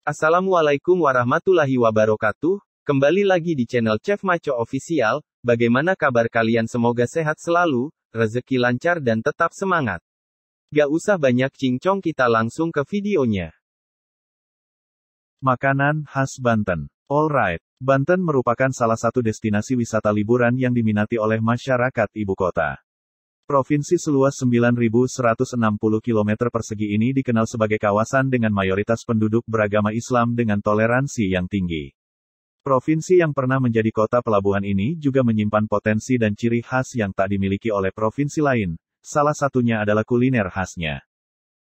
Assalamualaikum warahmatullahi wabarakatuh. Kembali lagi di channel Chef Maco Official. Bagaimana kabar kalian? Semoga sehat selalu, rezeki lancar dan tetap semangat. Gak usah banyak cincong, kita langsung ke videonya. Makanan khas Banten. Alright, Banten merupakan salah satu destinasi wisata liburan yang diminati oleh masyarakat ibu kota. Provinsi seluas 9.160 km persegi ini dikenal sebagai kawasan dengan mayoritas penduduk beragama Islam dengan toleransi yang tinggi. Provinsi yang pernah menjadi kota pelabuhan ini juga menyimpan potensi dan ciri khas yang tak dimiliki oleh provinsi lain, salah satunya adalah kuliner khasnya.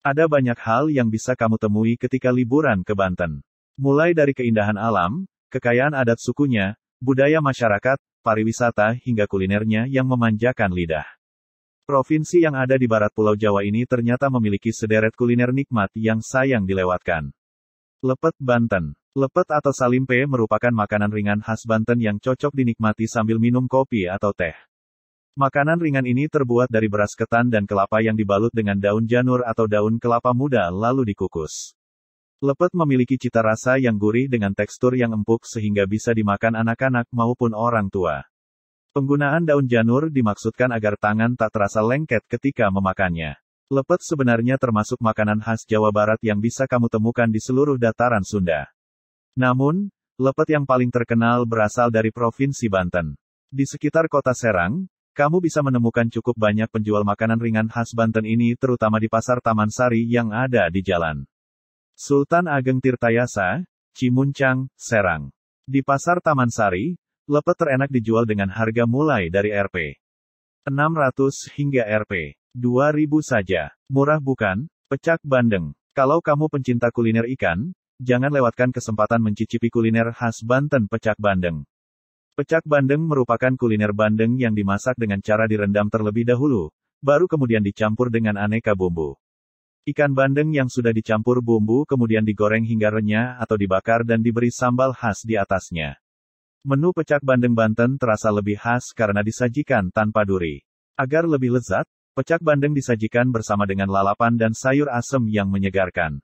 Ada banyak hal yang bisa kamu temui ketika liburan ke Banten. Mulai dari keindahan alam, kekayaan adat sukunya, budaya masyarakat, pariwisata hingga kulinernya yang memanjakan lidah. Provinsi yang ada di barat Pulau Jawa ini ternyata memiliki sederet kuliner nikmat yang sayang dilewatkan. Lepet Banten. Lepet atau salimpe merupakan makanan ringan khas Banten yang cocok dinikmati sambil minum kopi atau teh. Makanan ringan ini terbuat dari beras ketan dan kelapa yang dibalut dengan daun janur atau daun kelapa muda lalu dikukus. Lepet memiliki cita rasa yang gurih dengan tekstur yang empuk sehingga bisa dimakan anak-anak maupun orang tua. Penggunaan daun janur dimaksudkan agar tangan tak terasa lengket ketika memakannya. Lepet sebenarnya termasuk makanan khas Jawa Barat yang bisa kamu temukan di seluruh dataran Sunda. Namun, lepet yang paling terkenal berasal dari Provinsi Banten. Di sekitar kota Serang, kamu bisa menemukan cukup banyak penjual makanan ringan khas Banten ini terutama di Pasar Taman Sari yang ada di Jalan Sultan Ageng Tirtayasa, Cimuncang, Serang. Di Pasar Taman Sari, lepet terenak dijual dengan harga mulai dari Rp600 hingga Rp2.000 saja. Murah bukan? Pecak Bandeng. Kalau kamu pencinta kuliner ikan, jangan lewatkan kesempatan mencicipi kuliner khas Banten, pecak bandeng. Pecak bandeng merupakan kuliner bandeng yang dimasak dengan cara direndam terlebih dahulu, baru kemudian dicampur dengan aneka bumbu. Ikan bandeng yang sudah dicampur bumbu kemudian digoreng hingga renyah atau dibakar dan diberi sambal khas di atasnya. Menu pecak bandeng Banten terasa lebih khas karena disajikan tanpa duri. Agar lebih lezat, pecak bandeng disajikan bersama dengan lalapan dan sayur asem yang menyegarkan.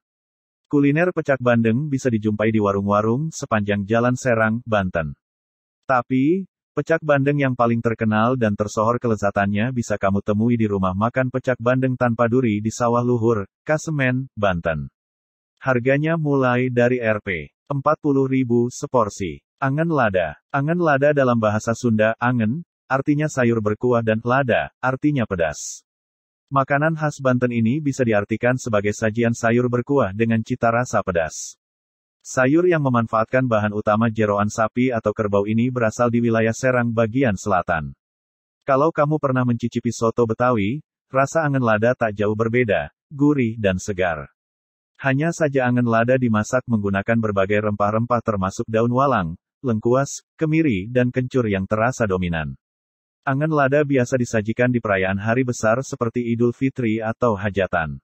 Kuliner pecak bandeng bisa dijumpai di warung-warung sepanjang Jalan Serang, Banten. Tapi, pecak bandeng yang paling terkenal dan tersohor kelezatannya bisa kamu temui di rumah makan pecak bandeng tanpa duri di Sawah Luhur, Kasemen, Banten. Harganya mulai dari Rp40.000 seporsi. Angen lada. Angen lada dalam bahasa Sunda, angen, artinya sayur berkuah dan lada, artinya pedas. Makanan khas Banten ini bisa diartikan sebagai sajian sayur berkuah dengan cita rasa pedas. Sayur yang memanfaatkan bahan utama jeroan sapi atau kerbau ini berasal di wilayah Serang bagian selatan. Kalau kamu pernah mencicipi soto Betawi, rasa angen lada tak jauh berbeda, gurih dan segar. Hanya saja angen lada dimasak menggunakan berbagai rempah-rempah termasuk daun walang, lengkuas, kemiri, dan kencur yang terasa dominan. Angen lada biasa disajikan di perayaan hari besar seperti Idul Fitri atau hajatan.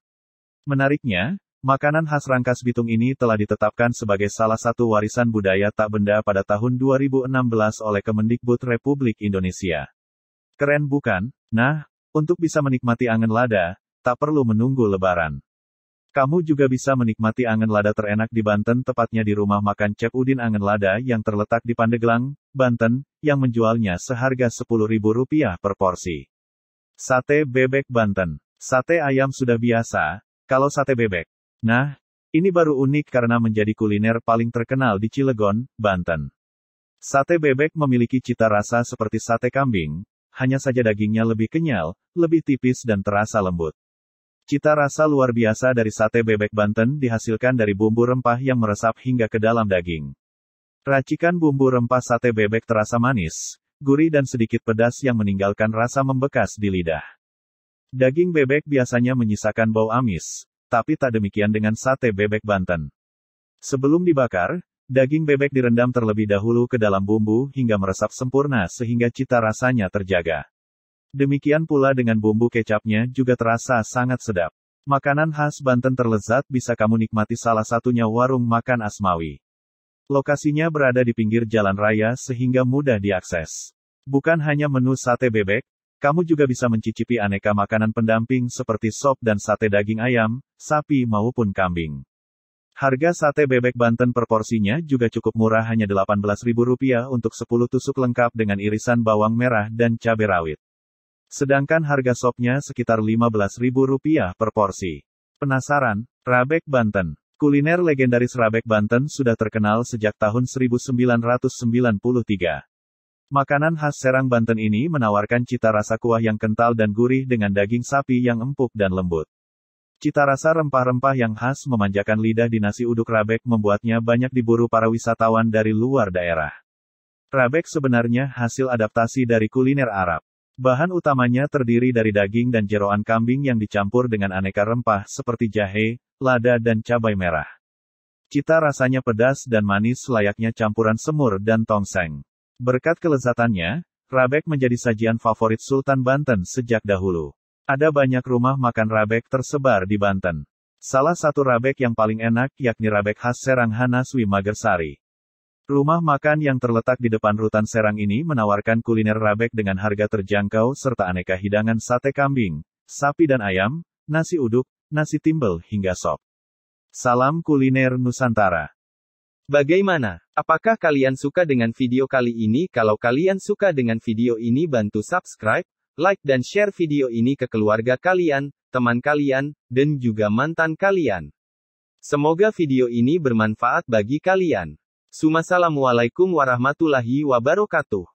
Menariknya, makanan khas Rangkas Bitung ini telah ditetapkan sebagai salah satu warisan budaya tak benda pada tahun 2016 oleh Kemendikbud Republik Indonesia. Keren bukan? Nah, untuk bisa menikmati angen lada, tak perlu menunggu Lebaran. Kamu juga bisa menikmati angen lada terenak di Banten, tepatnya di rumah makan Chef Udin Angen Lada yang terletak di Pandeglang, Banten, yang menjualnya seharga Rp10.000 per porsi. Sate bebek Banten. Sate ayam sudah biasa, kalau sate bebek. Nah, ini baru unik karena menjadi kuliner paling terkenal di Cilegon, Banten. Sate bebek memiliki cita rasa seperti sate kambing, hanya saja dagingnya lebih kenyal, lebih tipis dan terasa lembut. Cita rasa luar biasa dari sate bebek Banten dihasilkan dari bumbu rempah yang meresap hingga ke dalam daging. Racikan bumbu rempah sate bebek terasa manis, gurih dan sedikit pedas yang meninggalkan rasa membekas di lidah. Daging bebek biasanya menyisakan bau amis, tapi tak demikian dengan sate bebek Banten. Sebelum dibakar, daging bebek direndam terlebih dahulu ke dalam bumbu hingga meresap sempurna sehingga cita rasanya terjaga. Demikian pula dengan bumbu kecapnya juga terasa sangat sedap. Makanan khas Banten terlezat bisa kamu nikmati salah satunya warung makan Asmawi. Lokasinya berada di pinggir jalan raya sehingga mudah diakses. Bukan hanya menu sate bebek, kamu juga bisa mencicipi aneka makanan pendamping seperti sop dan sate daging ayam, sapi maupun kambing. Harga sate bebek Banten per porsinya juga cukup murah, hanya Rp18.000 untuk 10 tusuk lengkap dengan irisan bawang merah dan cabai rawit. Sedangkan harga sopnya sekitar Rp15.000 per porsi. Penasaran? Rabek Banten. Kuliner legendaris Rabek Banten sudah terkenal sejak tahun 1993. Makanan khas Serang Banten ini menawarkan cita rasa kuah yang kental dan gurih dengan daging sapi yang empuk dan lembut. Cita rasa rempah-rempah yang khas memanjakan lidah di nasi uduk Rabek membuatnya banyak diburu para wisatawan dari luar daerah. Rabek sebenarnya hasil adaptasi dari kuliner Arab. Bahan utamanya terdiri dari daging dan jeroan kambing yang dicampur dengan aneka rempah seperti jahe, lada dan cabai merah. Cita rasanya pedas dan manis layaknya campuran semur dan tongseng. Berkat kelezatannya, Rabek menjadi sajian favorit Sultan Banten sejak dahulu. Ada banyak rumah makan Rabek tersebar di Banten. Salah satu Rabek yang paling enak yakni Rabek khas Serang Hanaswi Magersari. Rumah makan yang terletak di depan rutan Serang ini menawarkan kuliner Rabek dengan harga terjangkau serta aneka hidangan sate kambing, sapi dan ayam, nasi uduk, nasi timbel hingga sop. Salam kuliner Nusantara. Bagaimana? Apakah kalian suka dengan video kali ini? Kalau kalian suka dengan video ini, bantu subscribe, like dan share video ini ke keluarga kalian, teman kalian, dan juga mantan kalian. Semoga video ini bermanfaat bagi kalian. Assalamualaikum warahmatullahi wabarakatuh.